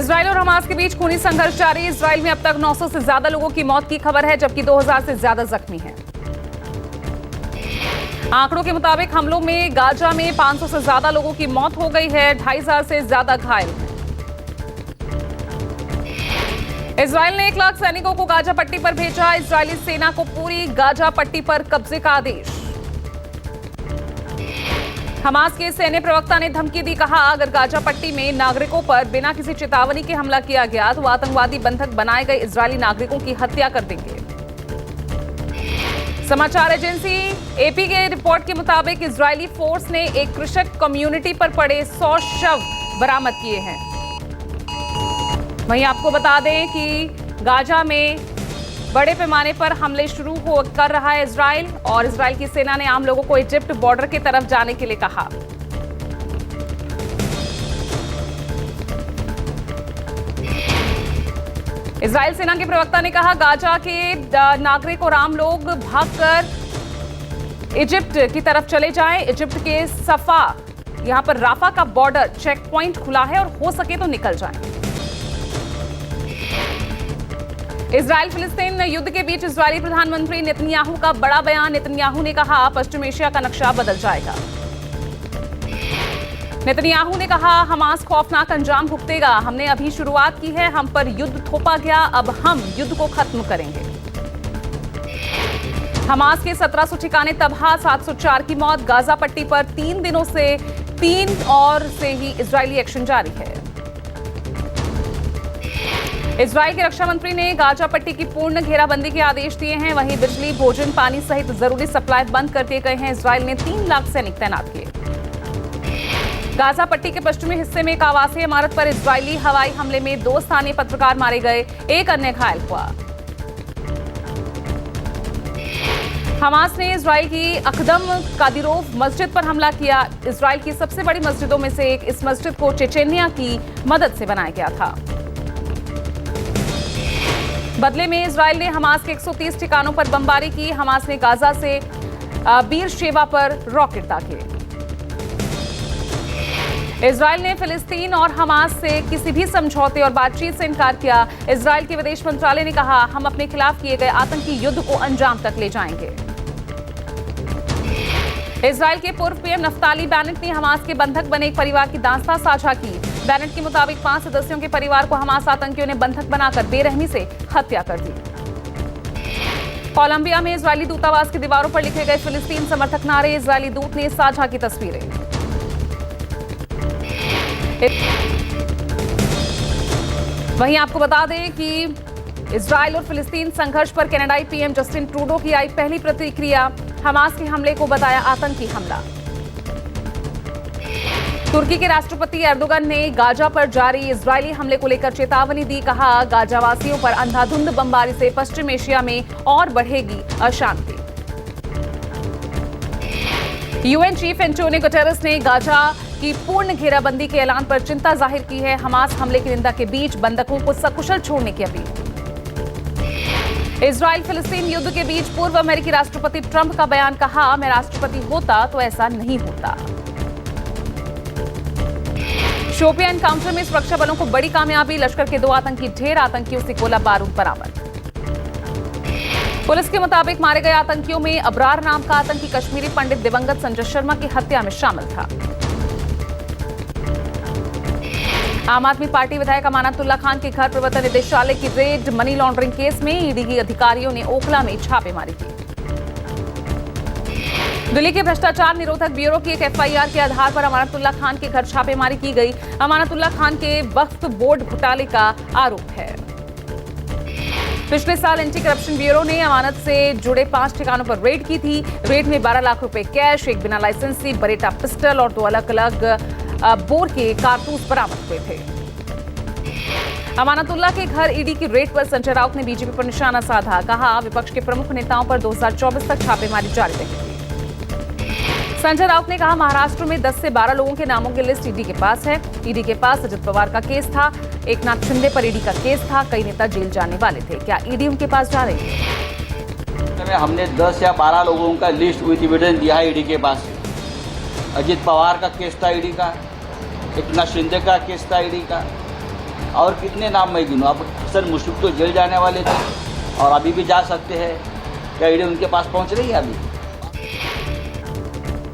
Israel और Hamas के बीच खूनी संघर्ष जारी। इजराइल में अब तक 900 से ज्यादा लोगों की मौत की खबर है, जबकि 2000 से ज्यादा जख्मी हैं। आंकड़ों के मुताबिक हमलों में गाजा में 500 से ज्यादा लोगों की मौत हो गई है, 2500 से ज्यादा घायल हैं। इजराइल ने 1 लाख सैनिकों को गाजा पट्टी पर भेजा। इजरायली सेना को पूरी गाजा पट्टी पर कब्जे का आदेश। हमास के सैन्य प्रवक्ता ने धमकी दी, कहा अगर गाजा पट्टी में नागरिकों पर बिना किसी चेतावनी के हमला किया गया तो आतंकवादी बंधक बनाए गए इजरायली नागरिकों की हत्या कर देंगे। समाचार एजेंसी एपी के रिपोर्ट के मुताबिक इजरायली फोर्स ने एक कृषक कम्युनिटी पर पड़े 100 शव बरामद किए हैं। वहीं आपको बता दें कि गाजा में बड़े पैमाने पर हमले शुरू कर रहा है इजराइल, और इजराइल की सेना ने आम लोगों को इजिप्ट बॉर्डर की तरफ जाने के लिए कहा। इजराइल सेना के प्रवक्ता ने कहा गाजा के नागरिक और आम लोग भागकर इजिप्ट की तरफ चले जाएं। इजिप्ट के सफा यहां पर राफा का बॉर्डर चेक पॉइंट खुला है और हो सके तो निकल जाएं। इजराइल फिलिस्तीन युद्ध के बीच इजरायली प्रधानमंत्री नेतन्याहू का बड़ा बयान। नेतन्याहू ने कहा पश्चिम एशिया का नक्शा बदल जाएगा। नेतन्याहू ने कहा हमास खौफनाक अंजाम भुगतेगा। हमने अभी शुरुआत की है, हम पर युद्ध थोपा गया, अब हम युद्ध को खत्म करेंगे। हमास के 1700 ठिकाने तबाह, 704 की मौत। गाजा पट्टी पर 3 दिनों से 3 और से ही इजरायली एक्शन जारी है। इजराइल के रक्षा मंत्री ने गाजा पट्टी की पूर्ण घेराबंदी के आदेश दिए हैं। वहीं बिजली, भोजन, पानी सहित जरूरी सप्लाई बंद कर दिए गए हैं। इजराइल ने 3 लाख सैनिक तैनात किए। गाजा पट्टी के पश्चिमी हिस्से में एक आवासीय इमारत पर इजरायली हवाई हमले में 2 स्थानीय पत्रकार मारे गए, 1 अन्य घायल हुआ। हमास ने इजराइल की अकदम कादिरोव मस्जिद पर हमला किया। इजराइल की सबसे बड़ी मस्जिदों में से एक इस मस्जिद को चेचेनिया की मदद से बनाया गया था। बदले में इजराइल ने हमास के 130 ठिकानों पर बमबारी की। हमास ने गाजा से बीर शेबा पर रॉकेट दागे। इजराइल ने फिलिस्तीन और हमास से किसी भी समझौते और बातचीत से इनकार किया। इजराइल के विदेश मंत्रालय ने कहा हम अपने खिलाफ किए गए आतंकी युद्ध को अंजाम तक ले जाएंगे। इजराइल के पूर्व पीएम नफ्ताली बेनेट ने हमास के बंधक बने एक परिवार की दास्तां साझा की। बेनेट के मुताबिक 5 सदस्यों के परिवार को हमास आतंकियों ने बंधक बनाकर बेरहमी से हत्या कर दी। कोलंबिया में इजरायली दूतावास की दीवारों पर लिखे गए फिलिस्तीन समर्थक नारे। इजरायली दूत ने साझा की तस्वीरें। वहीं आपको बता दें कि इजराइल और फिलिस्तीन संघर्ष पर कनाडाई पीएम जस्टिन ट्रूडो की आई पहली प्रतिक्रिया। हमास के हमले को बताया आतंकी हमला। तुर्की के राष्ट्रपति एर्दोगन ने गाजा पर जारी इजरायली हमले को लेकर चेतावनी दी। कहा गाजावासियों पर अंधाधुंध बमबारी से पश्चिम एशिया में और बढ़ेगी अशांति। यूएन चीफ एंटोनियो गुटेरेस ने गाजा की पूर्ण घेराबंदी के ऐलान पर चिंता जाहिर की है। हमास हमले की निंदा के बीच बंधकों को सकुशल छोड़ने की अपील। इजराइल फिलिस्तीन युद्ध के बीच पूर्व अमेरिकी राष्ट्रपति ट्रंप का बयान। कहा मैं राष्ट्रपति होता तो ऐसा नहीं होता। शोपियां एनकाउंटर में सुरक्षा बलों को बड़ी कामयाबी। लश्कर के 2 आतंकी ढेर, आतंकियों से गोला बारूद बरामद। पुलिस के मुताबिक मारे गए आतंकियों में अबरार नाम का आतंकी कश्मीरी पंडित दिवंगत संजय शर्मा की हत्या में शामिल था। आम आदमी पार्टी विधायक अमानतुल्लाह खान के घर प्रवर्तन निदेशालय की रेड। मनी लॉन्ड्रिंग केस में ईडी के अधिकारियों ने ओखला में छापेमारी की। दिल्ली के भ्रष्टाचार निरोधक ब्यूरो की एक एफआईआर के आधार पर अमानतुल्लाह खान के घर छापेमारी की गई। अमानतुल्लाह खान के वक्फ बोर्ड घोटाले का आरोप है। पिछले साल एंटी करप्शन ब्यूरो ने अमानत से जुड़े 5 ठिकानों पर रेड की थी। रेड में 12 लाख रुपए कैश, एक बिना लाइसेंसी बरेटा पिस्टल और 2 अलग अलग बोर के कारतूस बरामद हुए थे। अमानतुल्लाह के घर ईडी की रेड पर संजय राउत ने बीजेपी पर निशाना साधा। कहा विपक्ष के प्रमुख नेताओं पर 2024 तक छापेमारी जारी रहेगी। संजय राउत ने कहा महाराष्ट्र में 10 से 12 लोगों के नामों की लिस्ट ईडी के पास है। ईडी के पास अजित पवार का केस था, एकनाथ शिंदे पर ईडी का केस था, कई नेता जेल जाने वाले थे। क्या ईडी उनके पास जा रही है? हमने 10 या 12 लोगों का लिस्ट विद एविडेंस दिया है ईडी के पास। अजित पवार का केस था ईडी का, एकनाथ शिंदे का केस था ईडी का, और कितने नाम मैं गिनूँ? अब हसन मुश्रिफ तो जेल जाने वाले थे और अभी भी जा सकते हैं। क्या ईडी उनके पास पहुंच रही है अभी?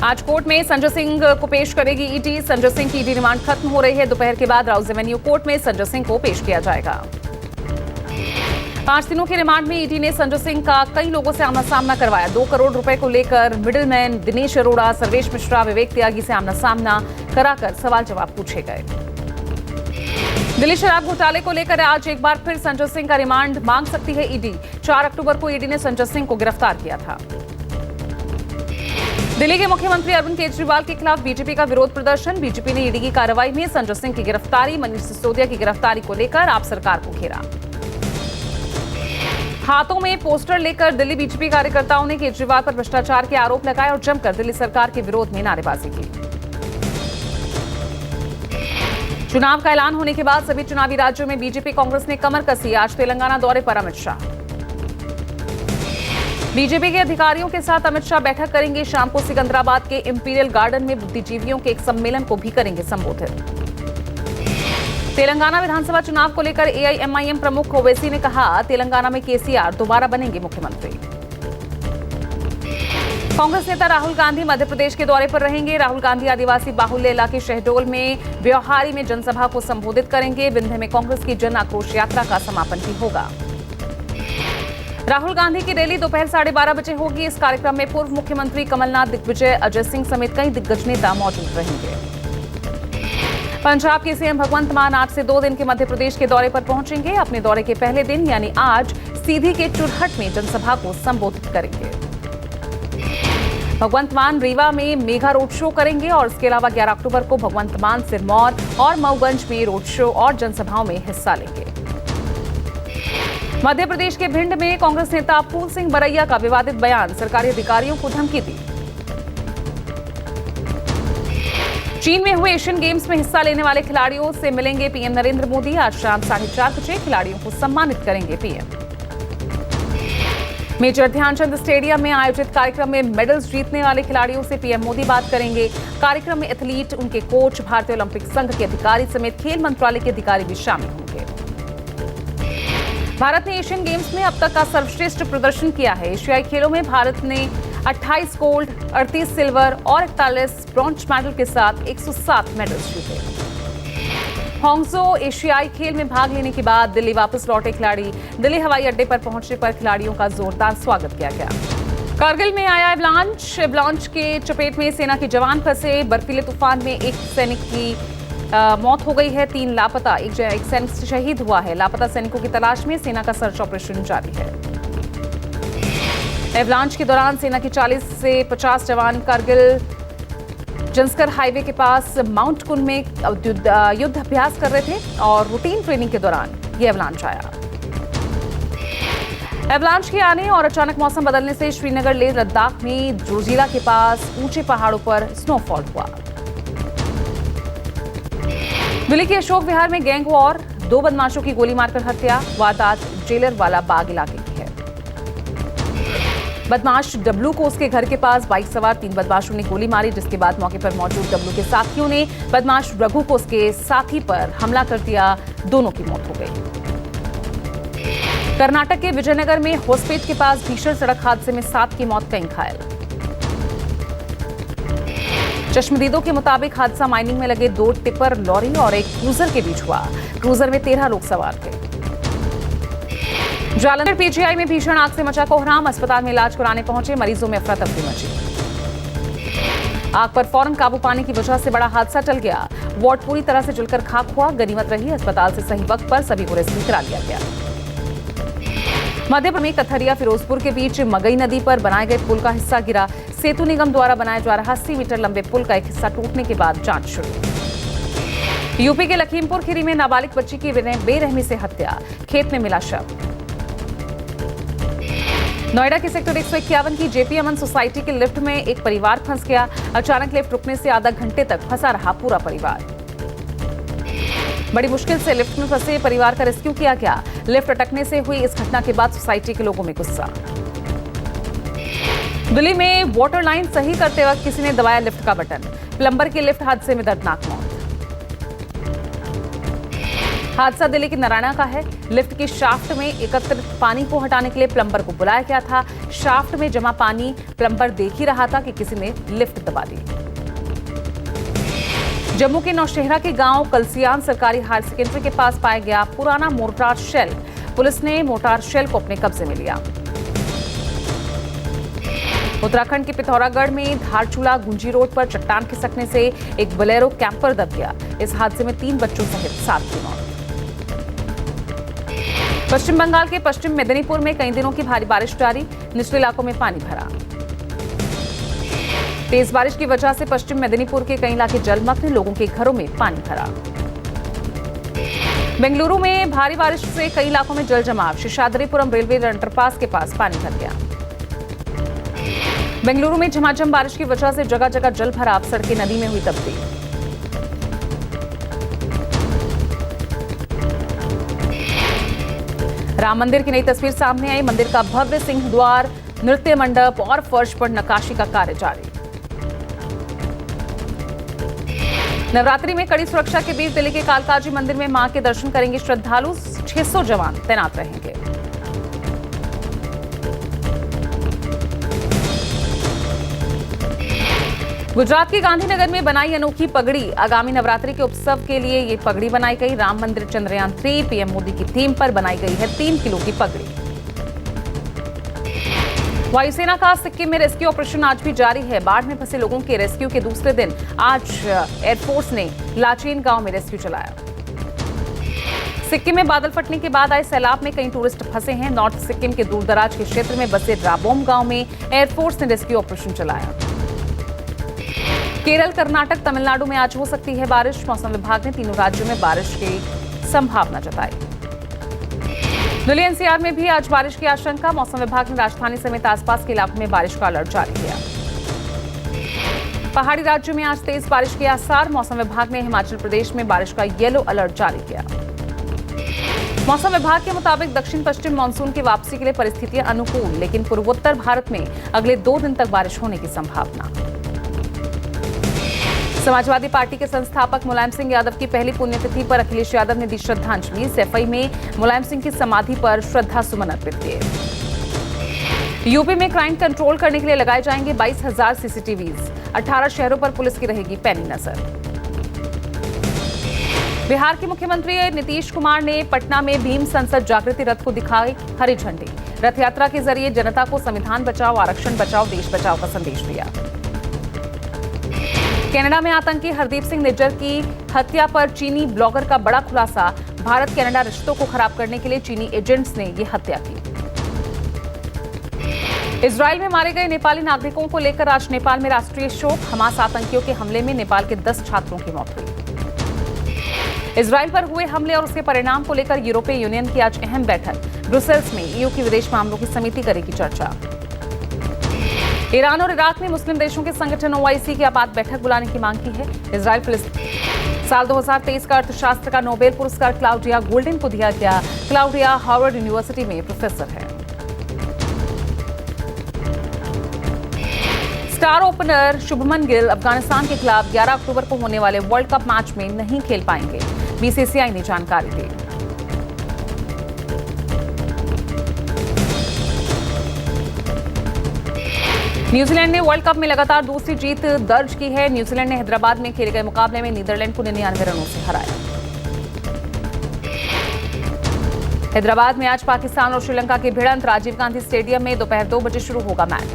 आज कोर्ट में संजय सिंह को पेश करेगी ईडी। संजय सिंह की ईडी रिमांड खत्म हो रही है। दोपहर के बाद राउज एवेन्यू कोर्ट में संजय सिंह को पेश किया जाएगा। 5 दिनों के रिमांड में ईडी ने संजय सिंह का कई लोगों से आमना सामना करवाया। 2 करोड़ रुपए को लेकर मिडिलमैन दिनेश अरोड़ा, सर्वेश मिश्रा, विवेक त्यागी से आमना सामना कराकर सवाल जवाब पूछे गए। दिल्ली शराब घोटाले को लेकर आज एक बार फिर संजय सिंह का रिमांड मांग सकती है ईडी। 4 अक्टूबर को ईडी ने संजय सिंह को गिरफ्तार किया था। दिल्ली के मुख्यमंत्री अरविंद केजरीवाल के खिलाफ बीजेपी का विरोध प्रदर्शन। बीजेपी ने ईडी की कार्रवाई में संजय सिंह की गिरफ्तारी, मनीष सिसोदिया की गिरफ्तारी को लेकर आप सरकार को घेरा। हाथों में पोस्टर लेकर दिल्ली बीजेपी कार्यकर्ताओं ने केजरीवाल पर भ्रष्टाचार के आरोप लगाए और जमकर दिल्ली सरकार के विरोध में नारेबाजी की। चुनाव का ऐलान होने के बाद सभी चुनावी राज्यों में बीजेपी कांग्रेस ने कमर कसी। आज तेलंगाना दौरे पर अमित शाह। बीजेपी के अधिकारियों के साथ अमित शाह बैठक करेंगे। शाम को सिकंदराबाद के इंपीरियल गार्डन में बुद्धिजीवियों के एक सम्मेलन को भी करेंगे संबोधित। तेलंगाना विधानसभा चुनाव को लेकर एआईएमआईएम प्रमुख ओवैसी ने कहा, तेलंगाना में केसीआर दोबारा बनेंगे मुख्यमंत्री। कांग्रेस नेता राहुल गांधी मध्य प्रदेश के दौरे पर रहेंगे। राहुल गांधी आदिवासी बाहुल्य इलाके शहडोल में ब्यौहारी में जनसभा को संबोधित करेंगे। विंध्य में कांग्रेस की जन आक्रोश यात्रा का समापन भी होगा। राहुल गांधी की रैली दोपहर 12:30 बजे होगी। इस कार्यक्रम में पूर्व मुख्यमंत्री कमलनाथ, दिग्विजय, अजय सिंह समेत कई दिग्गज नेता मौजूद रहेंगे। पंजाब के सीएम भगवंत मान आज से 2 दिन के मध्य प्रदेश के दौरे पर पहुंचेंगे। अपने दौरे के पहले दिन यानी आज सीधी के चुरहट में जनसभा को संबोधित करेंगे। भगवंत मान रीवा में मेगा रोड शो करेंगे और इसके अलावा 11 अक्टूबर को भगवंत मान सिरमौर और मऊगंज में रोड शो और जनसभाओं में हिस्सा लेंगे। मध्य प्रदेश के भिंड में कांग्रेस नेता फूल सिंह बरैया का विवादित बयान, सरकारी अधिकारियों को धमकी दी। चीन में हुए एशियन गेम्स में हिस्सा लेने वाले खिलाड़ियों से मिलेंगे पीएम नरेंद्र मोदी। आज शाम 4:30 बजे खिलाड़ियों को सम्मानित करेंगे पीएम। मेजर ध्यानचंद स्टेडियम में आयोजित कार्यक्रम में मेडल्स जीतने वाले खिलाड़ियों से पीएम मोदी बात करेंगे। कार्यक्रम में एथलीट, उनके कोच, भारतीय ओलंपिक संघ के अधिकारी समेत खेल मंत्रालय के अधिकारी भी शामिल होंगे। भारत ने एशियन गेम्स में अब तक का सर्वश्रेष्ठ प्रदर्शन किया है। एशियाई खेलों में भारत ने 28 गोल्ड, 38 सिल्वर और 41 ब्रॉन्ज मेडल के साथ 107 मेडल्स जीते। हांगझो एशियाई खेल में भाग लेने के बाद दिल्ली वापस लौटे खिलाड़ी। दिल्ली हवाई अड्डे पर पहुंचने पर खिलाड़ियों का जोरदार स्वागत किया गया। कारगिल में आया एवलांच के चपेट में सेना के जवान फंसे। बर्फीले तूफान में एक सैनिक की मौत हो गई है। 3 लापता, एक सैनिक शहीद हुआ है। लापता सैनिकों की तलाश में सेना का सर्च ऑपरेशन जारी है। एवलांच के दौरान सेना के 40 से 50 जवान कारगिल जंस्कर हाईवे के पास माउंट कुन में युद्ध अभ्यास कर रहे थे और रूटीन ट्रेनिंग के दौरान ये एवलांच आया। एवलांच के आने और अचानक मौसम बदलने से श्रीनगर ले लद्दाख में जोजिला के पास ऊंचे पहाड़ों पर स्नोफॉल हुआ। दिल्ली के अशोक विहार में गैंग वॉर, 2 बदमाशों की गोली मारकर हत्या। वारदात जेलर वाला बाग इलाके की है। बदमाश डब्लू को उसके घर के पास बाइक सवार 3 बदमाशों ने गोली मारी, जिसके बाद मौके पर मौजूद डब्लू के साथियों ने बदमाश रघु को उसके साथी पर हमला कर दिया। दोनों की मौत हो गई। कर्नाटक के विजयनगर में होसपेट के पास भीषण सड़क हादसे में 7 की मौत, कई घायल। चश्मदीदों के मुताबिक हादसा माइनिंग में लगे 2 टिपर लॉरी और एक क्रूजर के बीच हुआ। क्रूजर में 13 लोग सवार थे। जालंधर पीजीआई में भीषण आग से मचा कोहराम। अस्पताल में इलाज कराने पहुंचे मरीजों में अफरा तफरी मची। आग पर फौरन काबू पाने की वजह से बड़ा हादसा टल गया। वार्ड पूरी तरह से जलकर खाक हुआ। गनीमत रही अस्पताल से सही वक्त पर सभी को रेस्क्यू करा लिया गया। मध्य प्रदेश में कथरिया फिरोजपुर के बीच मगई नदी पर बनाए गए पुल का हिस्सा गिरा। सेतु निगम द्वारा बनाया जा रहा 80 मीटर लंबे पुल का एक हिस्सा टूटने के बाद जांच शुरू। यूपी के लखीमपुर खीरी में नाबालिग बच्ची की बेरहमी से हत्या, खेत में मिला शव। नोएडा के सेक्टर 151 की जेपी अमन सोसाइटी के लिफ्ट में एक परिवार फंस गया। अचानक लिफ्ट रुकने से आधा घंटे तक फंसा रहा पूरा परिवार। बड़ी मुश्किल से लिफ्ट में फंसे परिवार का रेस्क्यू किया गया। लिफ्ट अटकने से हुई इस घटना के बाद सोसाइटी के लोगों में गुस्सा। दिल्ली में वाटर लाइन सही करते वक्त किसी ने दबाया लिफ्ट का बटन। प्लंबर की लिफ्ट हादसे में दर्दनाक मौत। हादसा दिल्ली के नारायणा का है। लिफ्ट की शाफ्ट में एकत्रित पानी को हटाने के लिए प्लम्बर को बुलाया गया था। शाफ्ट में जमा पानी प्लम्बर देख ही रहा था कि किसी ने लिफ्ट दबा दी। जम्मू के नौशहरा के गांव कलसियान सरकारी हायर सेकेंडरी के पास पाया गया पुराना मोर्टार शेल। पुलिस ने मोर्टार शेल को अपने कब्जे में लिया। उत्तराखंड के पिथौरागढ़ में धारचूला गुंजी रोड पर चट्टान खिसकने से एक बोलेरो कैंपर दब गया। इस हादसे में 3 बच्चों सहित 7 की मौत। पश्चिम बंगाल के पश्चिम मेदिनीपुर में कई दिनों की भारी बारिश जारी। निचले इलाकों में पानी भरा। तेज बारिश की वजह से पश्चिम मेदिनीपुर के कई इलाके जलमग्न, लोगों के घरों में पानी भरा। बेंगलुरु में भारी बारिश से कई इलाकों में जल जमाव। शेषाद्रीपुरम रेलवे अंडरपास के पास पानी भर गया। बेंगलुरु में झमाझम बारिश की वजह से जगह जगह जल भराव, सड़कें नदी में हुई तब्दील। राम मंदिर की नई तस्वीर सामने आई। मंदिर का भव्य सिंह द्वार, नृत्य मंडप और फर्श पर नक्काशी का कार्य जारी। नवरात्रि में कड़ी सुरक्षा के बीच दिल्ली के कालकाजी मंदिर में मां के दर्शन करेंगे श्रद्धालु। 600 जवान तैनात रहेंगे। गुजरात के गांधीनगर में बनाई अनोखी पगड़ी। आगामी नवरात्रि के उत्सव के लिए ये पगड़ी बनाई गई। राम मंदिर चंद्रयान 3 पीएम मोदी की थीम पर बनाई गई है 3 किलो की पगड़ी। वायुसेना का सिक्किम में रेस्क्यू ऑपरेशन आज भी जारी है। बाढ़ में फंसे लोगों के रेस्क्यू के दूसरे दिन आज एयरफोर्स ने लाचेन गांव में रेस्क्यू चलाया। सिक्किम में बादल फटने के बाद आए सैलाब में कई टूरिस्ट फंसे हैं। नॉर्थ सिक्किम के दूरदराज के क्षेत्र में बसे राबोम गांव में एयरफोर्स ने रेस्क्यू ऑपरेशन चलाया। केरल, कर्नाटक, तमिलनाडु में आज हो सकती है बारिश। मौसम विभाग ने तीनों राज्यों में बारिश की संभावना जताई। दिल्ली एनसीआर में भी आज बारिश की आशंका। मौसम विभाग ने राजधानी समेत आसपास के इलाकों में बारिश का अलर्ट जारी किया। पहाड़ी राज्यों में आज तेज बारिश के आसार। मौसम विभाग ने हिमाचल प्रदेश में बारिश का येलो अलर्ट जारी किया। मौसम विभाग के मुताबिक दक्षिण पश्चिम मानसून की वापसी के लिए परिस्थितियां अनुकूल, लेकिन पूर्वोत्तर भारत में अगले 2 दिन तक बारिश होने की संभावना। समाजवादी पार्टी के संस्थापक मुलायम सिंह यादव की पहली पुण्यतिथि पर अखिलेश यादव ने दी श्रद्धांजलि। सैफई में मुलायम सिंह की समाधि पर श्रद्धा सुमन अर्पित किए। यूपी में क्राइम कंट्रोल करने के लिए लगाए जाएंगे 22,000 सीसीटीवीज। 18 शहरों पर पुलिस की रहेगी पैनी नजर। बिहार के मुख्यमंत्री नीतीश कुमार ने पटना में भीम संसद जागृति रथ को दिखाई हरी झंडी। रथ यात्रा के जरिए जनता को संविधान बचाओ, आरक्षण बचाओ, देश बचाओ का संदेश दिया। कनाडा में आतंकी हरदीप सिंह निज्जर की हत्या पर चीनी ब्लॉगर का बड़ा खुलासा। भारत कनाडा रिश्तों को खराब करने के लिए चीनी एजेंट्स ने यह हत्या की। इजराइल में मारे गए नेपाली नागरिकों को लेकर आज नेपाल में राष्ट्रीय शोक। हमास आतंकियों के हमले में नेपाल के 10 छात्रों की मौत हुई। इजराइल पर हुए हमले और उसके परिणाम को लेकर यूरोपीय यूनियन की आज अहम बैठक। ब्रुसेल्स में ईयू की विदेश मामलों की समिति करेगी चर्चा। ईरान और इराक ने मुस्लिम देशों के संगठन ओआईसी की आपात बैठक बुलाने की मांग की है। इजराइल फिलिस्तीन। साल 2023 का अर्थशास्त्र का नोबेल पुरस्कार क्लाउडिया गोल्डन को दिया गया। क्लाउडिया हार्वर्ड यूनिवर्सिटी में प्रोफेसर है। स्टार ओपनर शुभमन गिल अफगानिस्तान के खिलाफ 11 अक्टूबर को होने वाले वर्ल्ड कप मैच में नहीं खेल पाएंगे। बीसीसीआई ने जानकारी दी। न्यूजीलैंड ने वर्ल्ड कप में लगातार दूसरी जीत दर्ज की है। न्यूजीलैंड ने हैदराबाद में खेले गए मुकाबले में नीदरलैंड को 99 रनों से हराया। हैदराबाद में आज पाकिस्तान और श्रीलंका की भिड़ंत। राजीव गांधी स्टेडियम में दोपहर 2 बजे शुरू होगा मैच।